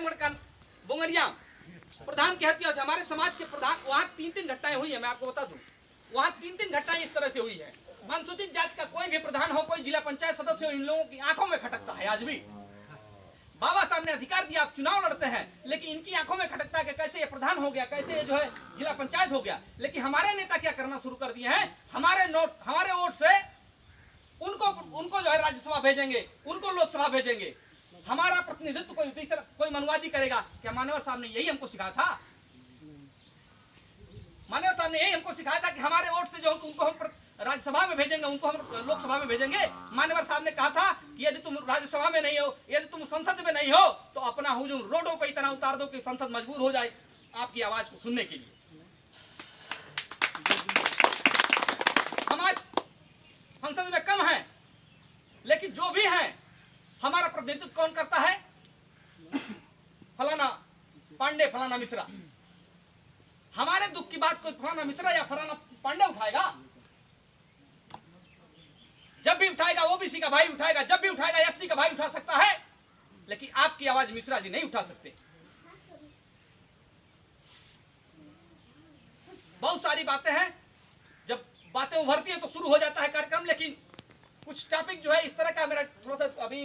आजमगढ़ का बोंगरिया प्रधान की हत्या हुई। हमारे समाज के प्रधान वहाँ 3 घटनाएं हुई है, मैं आपको बता दूं। वहाँ 3 घटनाएं इस तरह से हुई है। अनुसूचित जाति का कोई भी प्रधान हो, कोई जिला पंचायत सदस्य हो, इन लोगों की आंखों में खटकता है आज भी। बाबा साहब ने अधिकार दिया, आप चुनाव लड़ते हैं, लेकिन इनकी आंखों में खटकता है कि कैसे ये प्रधान हो गया, कैसे ये जो है जिला पंचायत हो गया। लेकिन हमारे नेता क्या करना शुरू कर दिए हैं, हमारे वोट से उनको जो है राज्यसभा भेजेंगे, उनको लोकसभा भेजेंगे, हमारा प्रतिनिधित्व कोई मनुवादी करेगा। क्या मान्यवर साहब ने यही हमको सिखाया था? मान्यवर साहब ने यही हमको सिखाया था कि हमारे वोट से जो उनको हम राज्यसभा में भेजेंगे, उनको हम लोकसभा में भेजेंगे। मान्यवर साहब ने कहा था कि यदि तुम राज्यसभा में नहीं हो, यदि तुम संसद में नहीं हो, तो अपना हुजूम रोडों पर इतना उतार दो कि संसद मजबूर हो जाए आपकी आवाज को सुनने के लिए। हम आज संसद में कम हैं, लेकिन जो भी हैं, हमारा प्रतिनिधित्व कौन करता है? फलाना पांडे, फलाना मिश्रा। हमारे दुख की बात कोई फलाना मिश्रा या फलाना पांडे उठाएगा? जब भी उठाएगा ओबीसी का भाई उठाएगा, जब भी उठाएगा एससी का भाई उठा सकता है, लेकिन आपकी आवाज मिश्रा जी नहीं उठा सकते। बहुत सारी बातें हैं, जब बातें उभरती हैं तो शुरू हो जाता है कार्यक्रम। लेकिन कुछ टॉपिक जो है इस तरह का, मेरा थोड़ा सा अभी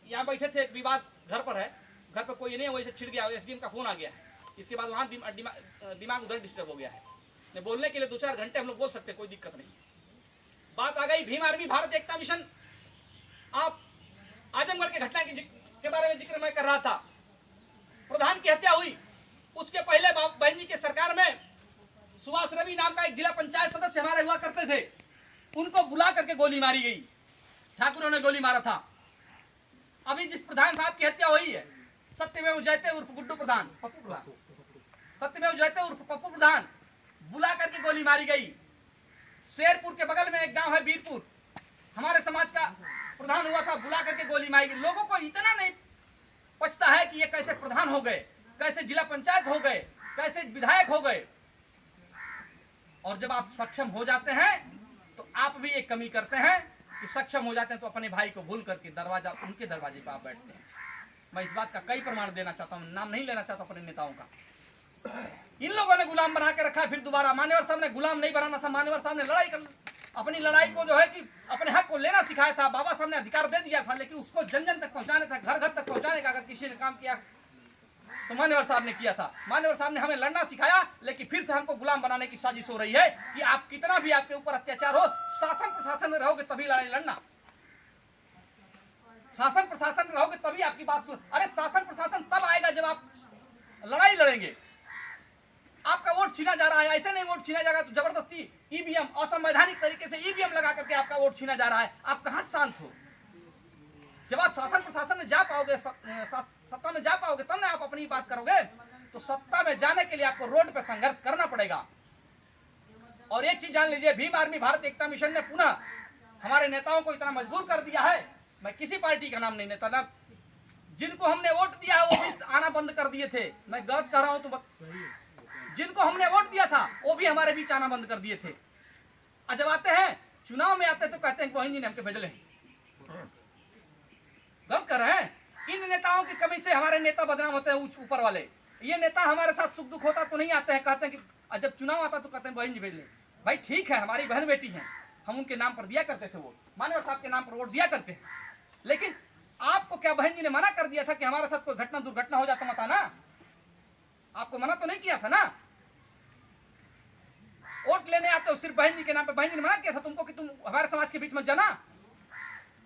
यहाँ बैठे थे, एक विवाद घर पर है, घर पर कोई नहीं है, वैसे छिड़ गया, एसडीएम का फोन आ गया है। इसके बाद वहाँ दिमाग उधर डिस्टर्ब हो गया है। मैं बोलने के लिए 2-4 घंटे हम लोग बोल सकते हैं, कोई दिक्कत नहीं। बात आ गई भीम आर्मी भारत एकता मिशन। आप आजमगढ़ के घटना के बारे में जिक्र मैं कर रहा था। प्रधान की हत्या हुई, उसके पहले बहन जी के सरकार में सुभाष रवि नाम का एक जिला पंचायत सदस्य हमारे हुआ करते थे, उनको बुला करके गोली मारी गई। ठाकुरों ने गोली मारा था। अभी जिस प्रधान साहब की हत्या हुई है, सत्यमेव जयते उर्फ गुड्डू प्रधान, पप्पू प्रधान, सत्यमेव जयते उर्फ पप्पू प्रधान, बुला करके गोली मारी गई। शेरपुर के बगल में एक गांव है वीरपुर, हमारे समाज का प्रधान हुआ था, बुला करके गोली मारी गई। लोगों को इतना नहीं पचता है कि ये कैसे प्रधान हो गए, कैसे जिला पंचायत हो गए, कैसे विधायक हो गए। और जब आप सक्षम हो जाते हैं तो आप भी एक कमी करते हैं कि सक्षम हो जाते हैं तो अपने भाई को भूल करके उनके दरवाजे पर आप बैठते हैं। मैं इस बात का कई प्रमाण देना चाहता हूँ, नाम नहीं लेना चाहता अपने नेताओं का। इन लोगों ने गुलाम बना के रखा। फिर दोबारा मान्यवर साहब ने गुलाम नहीं बनाना था, मान्यवर साहब ने अपनी लड़ाई को जो है कि अपने हक को लेना सिखाया था। बाबा साहब ने अधिकार दे दिया था, लेकिन उसको जन जन तक पहुंचाने था, घर घर तक पहुंचाने का अगर किसी ने काम किया तो मान्यवर साहब ने किया था। मान्यवर साहब ने हमें लड़ना सिखाया, लेकिन फिर से हमको गुलाम बनाने की साजिश हो रही है कि आप कितना भी आपके ऊपर अत्याचार हो, शासन प्रशासन में रहोगे तभी लड़ाई लड़ना, शासन प्रशासन में रहोगे तभी आपकी बात सुन। अरे शासन प्रशासन तब आएगा जब आप लड़ाई लड़ेंगे। आपका वोट छीना जा रहा है, ऐसे नहीं वोट छीना जाएगा तो जबरदस्ती ईवीएम, असंवैधानिक तरीके से ईवीएम लगा करके आपका वोट छीना जा रहा है। आप कहां शांत हो? जब आप शासन प्रशासन में जा पाओगे, सत्ता में जा पाओगे, तब ना आप अपनी बात करोगे। तो सत्ता में जाने के लिए आपको रोड पर संघर्ष करना पड़ेगा। और एक चीज जान लीजिए, भीम आर्मी भारत एकता मिशन ने पुनः हमारे नेताओं को इतना मजबूर कर दिया है। मैं किसी पार्टी का नाम नहीं लेता ना, जिनको हमने वोट दिया है वो भी आना बंद कर दिए थे। मैं गलत कह रहा हूं तो जिनको हमने वोट दिया था वो भी हमारे बीच आना बंद कर दिए थे। और जब आते हैं चुनाव में आते हैं तो कहते हैं कि बहन जी ने हमके भेजले हैं। गलत कर रहे हैं। इन नेताओं की कमी से हमारे नेता बदनाम होते हैं, ऊपर वाले। ये नेता हमारे साथ सुख दुख होता तो नहीं आते हैं, कहते हैं कि जब चुनाव आता तो कहते हैं बहन जी भेज ले। भाई ठीक है, हमारी बहन बेटी है, हम उनके नाम पर दिया करते थे वोट, मान्यवर साहब के नाम पर वोट दिया करते हैं। लेकिन आपको क्या बहन जी ने मना कर दिया था कि हमारे साथ कोई घटना दुर्घटना हो जाता मत आना? आपको मना तो नहीं किया था ना। वोट लेने आते हो सिर्फ बहन जी के नाम पे, बहन जी ने मना किया था तुमको कि तुम हमारे समाज के बीच में जाना।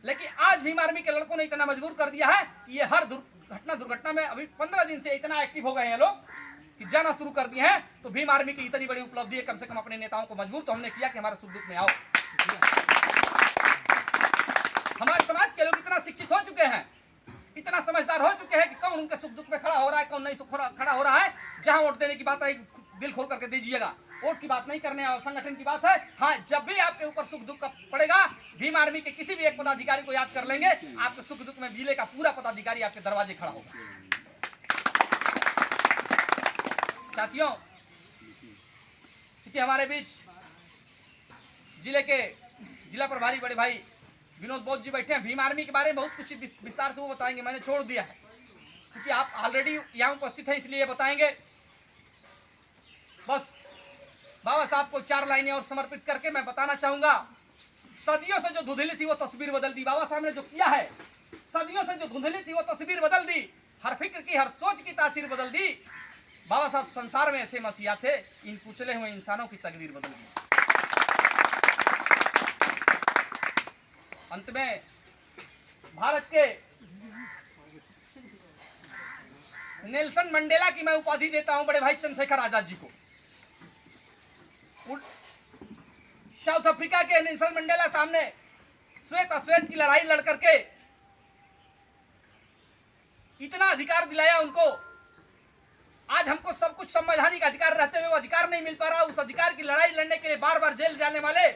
लेकिन आज भीम आर्मी के लड़कों ने इतना मजबूर कर दिया है कि ये हर दुर्घटना में अभी 15 दिन से इतना एक्टिव हो गए हैं लोग कि जाना शुरू कर दिए हैं। तो भीम आर्मी की इतनी बड़ी उपलब्धि है, कम से कम अपने नेताओं को मजबूर तो हमने किया कि हमारे सुख दुख में आओ। हमारे समाज के लोग इतना शिक्षित हो चुके हैं, इतना समझदार हो चुके हैं कि कौन उनके सुख दुख में खड़ा हो रहा है, कौन नहीं खड़ा हो रहा है। जहां वोट देने की बात आई दिल खोल करके दीजिएगा, वोट की बात नहीं करने और संगठन की बात है। हाँ, जब भी आपके ऊपर सुख दुख का पड़ेगा, भीम आर्मी के किसी भी एक पदाधिकारी को याद कर लेंगे, आपके सुख दुख में जिले का पूरा पदाधिकारी आपके दरवाजे खड़ा होगा। साथियों, क्योंकि हमारे बीच जिले के जिला प्रभारी बड़े भाई विनोद बोध जी बैठे हैं, भीम आर्मी के बारे में बहुत कुछ विस्तार से वो बताएंगे, मैंने छोड़ दिया है। क्योंकि आप ऑलरेडी यहाँ उपस्थित हैं इसलिए बताएंगे। बस बाबा साहब को 4 लाइनें और समर्पित करके मैं बताना चाहूंगा, सदियों से जो धुंधली थी वो तस्वीर बदल दी। बाबा साहब ने जो किया है, सदियों से जो धुंधली थी वो तस्वीर बदल दी, हर फिक्र की हर सोच की तासीर बदल दी। बाबा साहब संसार में ऐसे मसीहा थे, इन कुचले हुए इंसानों की तकदीर बदल दी। अंत में भारत के नेल्सन मंडेला की मैं उपाधि देता हूं बड़े भाई चंद्रशेखर आजाद जी को। साउथ अफ्रीका के नेल्सन मंडेला सामने श्वेत अश्वेत की लड़ाई लड़ करके इतना अधिकार दिलाया उनको। आज हमको सब कुछ संवैधानिक अधिकार रहते हुए वो अधिकार नहीं मिल पा रहा। उस अधिकार की लड़ाई लड़ने के लिए बार बार जेल जाने वाले,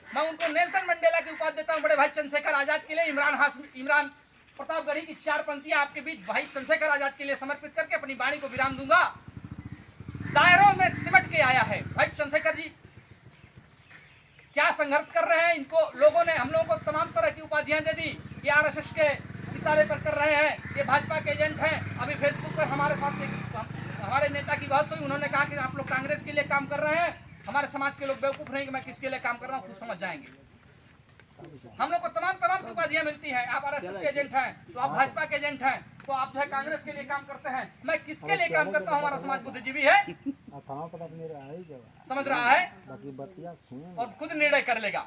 मैं उनको नेल्सन मंडेला की उपाधि देता हूं बड़े भाई चंद्रशेखर आजाद के लिए। इमरान प्रतापगढ़ी की 4 पंक्तियां आपके बीच भाई चंद्रशेखर आजाद के लिए समर्पित करके अपनी वाणी को विराम दूंगा। दायरों में सिमट के आया है भाई चंद्रशेखर जी, क्या संघर्ष कर रहे हैं। इनको लोगों ने, हम लोगों को तमाम तरह की उपाधियां दे दी। ये आरएसएस के इशारे पर कर रहे हैं, ये भाजपा के एजेंट हैं। अभी फेसबुक पर हमारे साथ हमारे नेता की बात हुई, उन्होंने कहा कि आप लोग कांग्रेस के लिए काम कर रहे हैं। हमारे समाज के लोग बेवकूफ नहीं कि मैं किसके लिए काम कर रहा हूँ, खुद समझ जाएंगे। हम लोग को तमाम की उपाधियां मिलती हैं। आप आरएसएस के एजेंट हैं तो आप भाजपा के एजेंट हैं, तो आप जो है कांग्रेस के लिए काम करते हैं। मैं किसके लिए काम करता हूँ, हमारा समाज बुद्धिजीवी है, समझ रहा है और खुद निर्णय कर लेगा।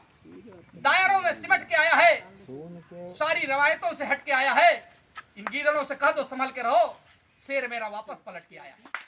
दायरों में सिमट के आया है, सारी रवायतों से हट के आया है। इन गीदड़ों से कह दो संभल के रहो, शेर मेरा वापस पलट के आया है।